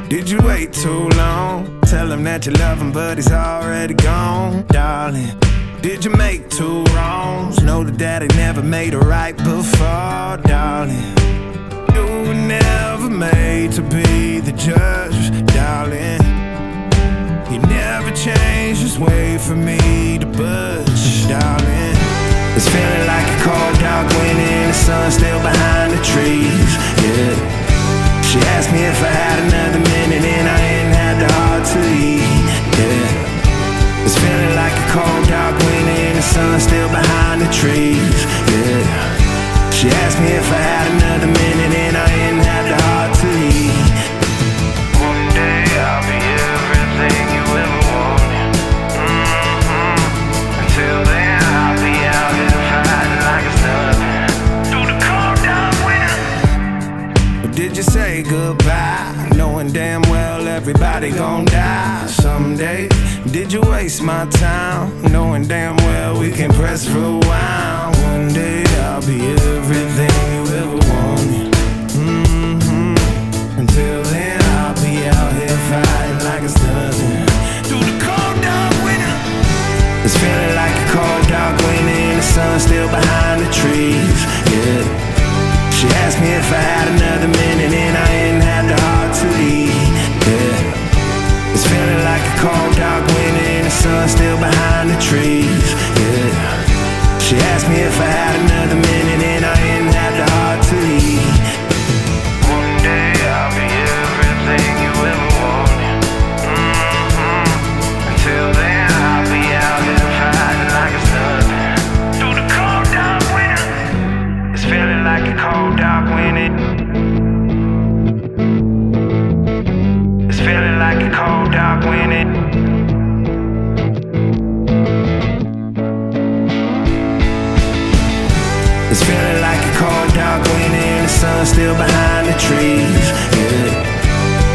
Did you wait too long? Tell him that you love him, but he's already gone, darling. Did you make two wrongs? Know that daddy never made a right before, darling. You were never made to be the judge, darling. He never changed his way for me to budge, darling. It's feeling like a cold dark wind and the sun still behind the trees, yeah. She asked me if I had another minute and I ain't had the heart to eat, yeah. It's feeling like a cold dark wind and the sun still behind the trees, yeah. She asked me if I had another minute and I ain't had the heart to eat. One day I'll be everything you ever wanted. Until then I'll be out here fighting like it's nothing. Through the cold dark winter. Or did you say goodbye, knowing damn well everybody gon' die someday? Did you waste my time, knowing damn well we can press rewind? One day I'll be everything you ever wanted. Until then I'll be out here fighting like it's nothing. Through the cold dark winter. It's feeling like a cold dark winter and the sun still behind the trees, yeah. She asked me if I had another minute and I ain't had the heart to eat, yeah. It's feeling like a cold dark winter and the sun still behind the trees, yeah. She asked me if I had another minute and I ain't had the heart to eat. One day I'll be everything you ever wanted. Until then I'll be out here fighting like it's nothing. Through the cold dark winter. It's feeling like a cold dark winter. It's feeling like a cold dark winter. It's feeling like a cold dark winter and the sun still behind the trees, yeah.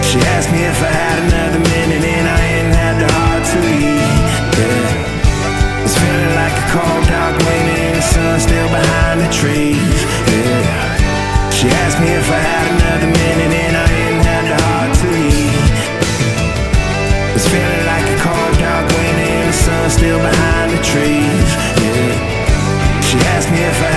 She asked me if I had another minute and I ain't had the heart to eat, yeah. It's feeling like a cold dark winter and the sun still behind the trees, yeah. She asked me if I had another minute and I ain't had the heart to eat. It's feeling like a cold dark winter and the sun still behind the trees, yeah. She asked me if I